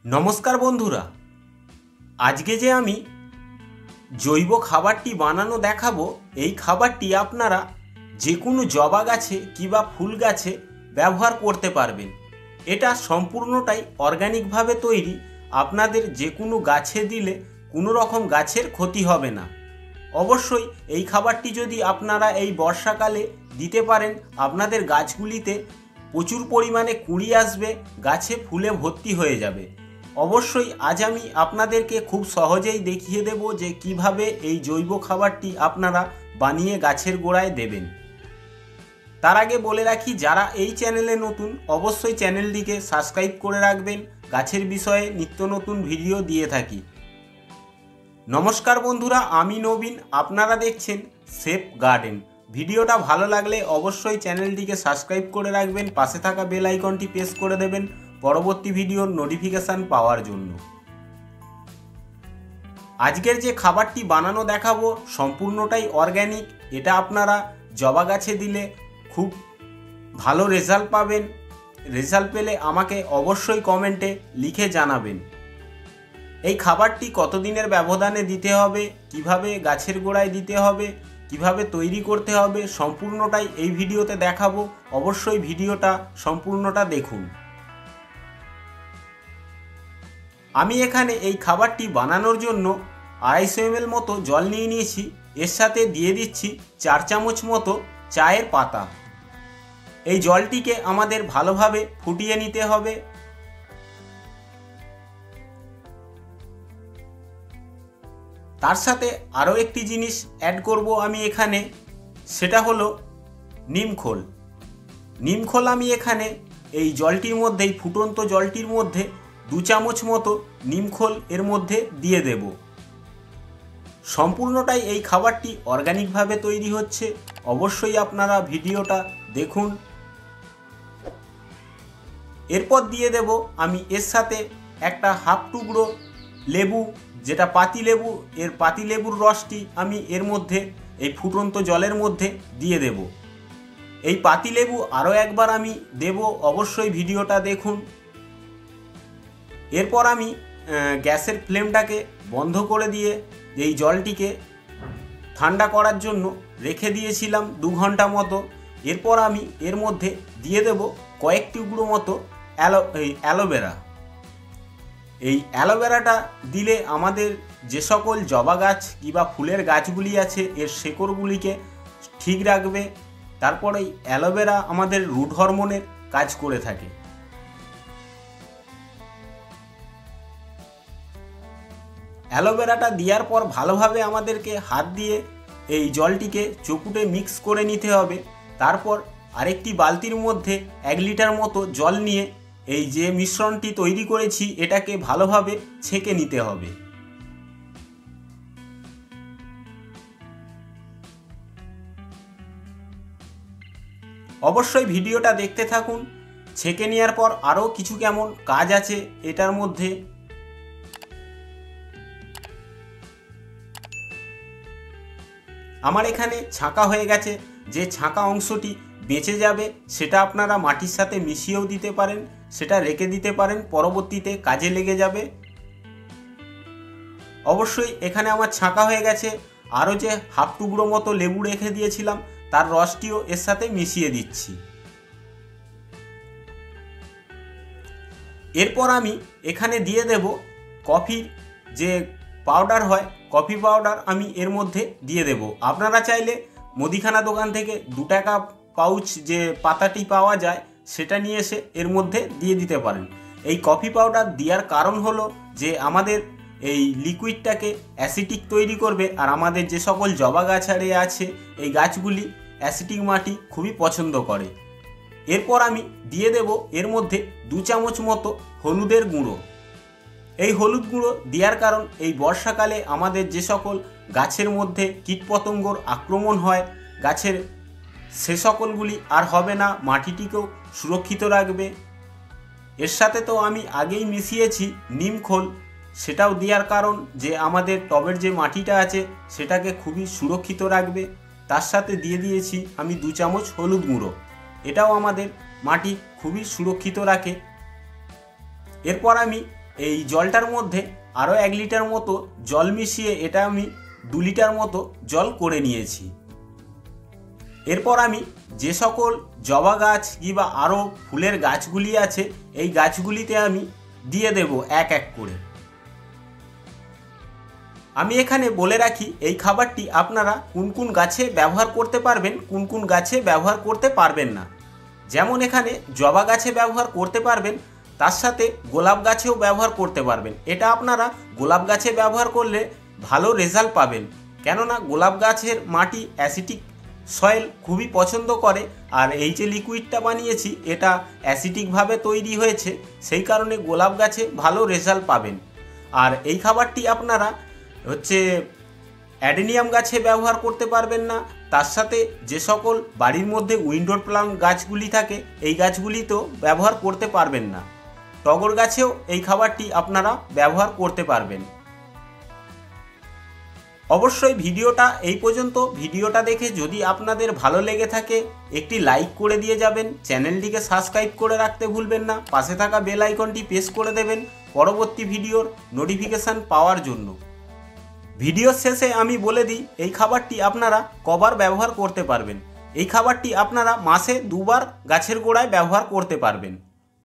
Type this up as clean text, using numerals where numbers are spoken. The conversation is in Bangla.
नमस्कार बंधुरा आज के जे आमी जैव खाबारटी बानानो देखाबो एई खाबारटी आपनारा जे कोनो जबा गाछे किबा फुल गाछे व्यवहार करते पारबेन। एटा सम्पूर्णटाई अर्गानिक भावे तैरी। आपनादेर जे कोनो गाछे दिले कोनो रकम गाछेर क्षति होबे ना। अवश्यई एई खाबारटी यदि आपनारा एई बर्षाकाले दिते पारेन आपनादेर गाछगुलिते प्रचुर परिमाणे कुड़ी आसबे, गाछे फुले भर्ती हये जाबे। अवश्यई आज आमी आपनादेरके खूब सहजेई देखिए देब जे किभाबे एई जैव खाबारटी आपनारा बानिये गाछेर गोड़ाय देबेन। तार आगे बोले राखी जारा एई चैनेले नतून अवश्यई चैनेलटिके सबस्क्राइब करे राखबेन। गाछेर विषये नित्य नतून भिडियो दिए थाकी। नमस्कार बंधुरा, आमी नवीन, आपनारा देखछेन सेफ गार्डेन। भिडियोटा भालो लागले अवश्यई चैनेलटिके सबस्क्राइब करे राखबेन, पाशे थाका बेल आइकनटी प्रेस करे देबेन परवर्ती भिडियोर नोटिफिकेशन पाওয়ার জন্য। आजकेर जे खाबारटी बानानो देखाबो सम्पूर्णटाई अर्गानिक। एटा आपनारा जबा गाछे दिले खूब भालो रेजाल्ट पाबेन। रेजाल्ट पेले आमाके अवश्यई कमेंटे लिखे जानाबेन। এই খাবারটি কতদিনের ব্যবধানে দিতে হবে, কিভাবে গাছের গোড়ায় দিতে হবে, কিভাবে তৈরি করতে হবে সম্পূর্ণটাই এই ভিডিওতে দেখাবো। অবশ্যই ভিডিওটা সম্পূর্ণটা দেখুন। আমি এখানে এই খাবারটি বানানোর জন্য 250 ml মতো জল নিয়ে নিয়েছি। এর সাথে দিয়ে দিচ্ছি 4 চামচ মতো চায়ের পাতা। এই জলটিকে আমাদের ভালোভাবে ফুটিয়ে নিতে হবে। তার সাথে আরও একটি জিনিস অ্যাড করব আমি এখানে, সেটা হলো নিমখোল। নিমখোল আমি এখানে এই জলটির মধ্যেই, ফুটন্ত জলটির মধ্যে 2 চামচ মতো নিমখোল এর মধ্যে দিয়ে দেব। সম্পূর্ণটাই এই খাবারটি অর্গানিকভাবে তৈরি হচ্ছে। অবশ্যই আপনারা ভিডিওটা দেখুন। এরপর দিয়ে দেব আমি এর সাথে একটা হাফ টুকরো লেবু, যেটা পাতি লেবু, এর পাতি লেবুর রসটি আমি এর মধ্যে এই ফুটন্ত জলের মধ্যে দিয়ে দেব। এই পাতি লেবু আরও একবার আমি দেব, অবশ্যই ভিডিওটা দেখুন। এরপর আমি গ্যাসের ফ্লেমটাকে বন্ধ করে দিয়ে এই জলটিকে ঠান্ডা করার জন্য রেখে দিয়েছিলাম 2 ঘন্টা মতো। এরপর আমি এর মধ্যে দিয়ে দেব কয়েক টুকরো মতো অ্যালোভেরা। এই অ্যালোভেরাটা দিলে আমাদের যে সকল জবা গাছ কিংবা ফুলের গাছগুলি আছে এর শেকড়গুলিকে ঠিক রাখবে। তারপরে এই অ্যালোভেরা আমাদের রুট হরমোনের কাজ করে থাকে। অ্যালোভেরাটা দেওয়ার পর ভালোভাবে আমাদেরকে হাত দিয়ে এই জলটিকে চকুটে মিক্স করে নিতে হবে। তারপর আরেকটি বালতির মধ্যে 1 লিটার মতো জল নিয়ে এই যে মিশ্রণটি তৈরি করেছি এটাকে ভালোভাবে ছেঁকে নিতে হবে। অবশ্যই ভিডিওটা দেখতে থাকুন। ছেঁকে নেওয়ার পর আরও কিছু কেমন কাজ আছে এটার মধ্যে। আমার এখানে ছাঁকা হয়ে গেছে। যে ছাঁকা অংশটি বেঁচে যাবে সেটা আপনারা মাটির সাথে মিশিয়েও দিতে পারেন, সেটা রেখে দিতে পারেন, পরবর্তীতে কাজে লেগে যাবে। অবশ্যই এখানে আমার ছাঁকা হয়ে গেছে। আরও যে হাফ টুকরো মতো লেবু রেখে দিয়েছিলাম তার রসটিও এর সাথে মিশিয়ে দিচ্ছি। এরপর আমি এখানে দিয়ে দেব কফির যে পাউডার হয়, কফি পাউডার আমি এর মধ্যে দিয়ে দেব। আপনারা চাইলে মুদিখানা দোকান থেকে 2 টাকা পাউচ যে পাতাটি পাওয়া যায় সেটা নিয়ে এসে এর মধ্যে দিয়ে দিতে পারেন। এই কফি পাউডার দেওয়ার কারণ হলো যে আমাদের এই লিকুইডটাকে অ্যাসিডিক তৈরি করবে। আর আমাদের যে সকল জবা গাছ আছে এই গাছগুলি অ্যাসিডিক মাটি খুবই পছন্দ করে। এরপর আমি দিয়ে দেব এর মধ্যে 2 চামচ মতো হলুদের গুঁড়ো। এই হলুদ গুঁড়ো দেওয়ার কারণ এই বর্ষাকালে আমাদের যে সকল গাছের মধ্যে কীটপতঙ্গর আক্রমণ হয় গাছের, সে সকলগুলি আর হবে না, মাটিটিকেও সুরক্ষিত রাখবে। এর সাথে তো আমি আগেই মিশিয়েছি নিমখোল, সেটাও দেওয়ার কারণ যে আমাদের টবের যে মাটিটা আছে সেটাকে খুবই সুরক্ষিত রাখবে। তার সাথে দিয়ে দিয়েছি আমি 2 চামচ হলুদ গুঁড়ো, এটাও আমাদের মাটি খুবই সুরক্ষিত রাখে। এরপর আমি এই জলটার মধ্যে আরও 1 লিটার মতো জল মিশিয়ে এটা আমি 2 লিটার মতো জল করে নিয়েছি। এরপর আমি যে সকল জবা গাছ কিংবা আরও ফুলের গাছগুলি আছে এই গাছগুলিতে আমি দিয়ে দেব এক এক করে। আমি এখানে বলে রাখি এই খাবারটি আপনারা কোন কোন গাছে ব্যবহার করতে পারবেন, কোন কোন গাছে ব্যবহার করতে পারবেন না। যেমন এখানে জবা গাছে ব্যবহার করতে পারবেন, তার সাথে গোলাপ গাছেও ব্যবহার করতে পারবেন। এটা আপনারা গোলাপ গাছে ব্যবহার করলে ভালো রেজাল্ট পাবেন, কেননা গোলাপ গাছের মাটি অ্যাসিডিক সয়েল খুবই পছন্দ করে। আর এই যে লিকুইডটা বানিয়েছি এটা অ্যাসিডিকভাবে তৈরি হয়েছে, সেই কারণে গোলাপ গাছে ভালো রেজাল্ট পাবেন। আর এই খাবারটি আপনারা অ্যাডেনিয়াম গাছে ব্যবহার করতে পারবেন না। তার সাথে যে সকল বাড়ির মধ্যে উইন্ডোর প্লান্ট গাছগুলি থাকে এই গাছগুলিতেও ব্যবহার করতে পারবেন না। টগর গাছেও এই খাবারটি আপনারা ব্যবহার করতে পারবেন। অবশ্যই ভিডিওটা এই পর্যন্ত, ভিডিওটা দেখে যদি আপনাদের ভালো লেগে থাকে একটি লাইক করে দিয়ে যাবেন, চ্যানেলটিকে সাবস্ক্রাইব করে রাখতে ভুলবেন না, পাশে থাকা বেল আইকনটি প্রেস করে দেবেন পরবর্তী ভিডিওর নোটিফিকেশান পাওয়ার জন্য। ভিডিওর শেষে আমি বলে দিই এই খাবারটি আপনারা কবার ব্যবহার করতে পারবেন। এই খাবারটি আপনারা মাসে 2 বার গাছের গোড়ায় ব্যবহার করতে পারবেন।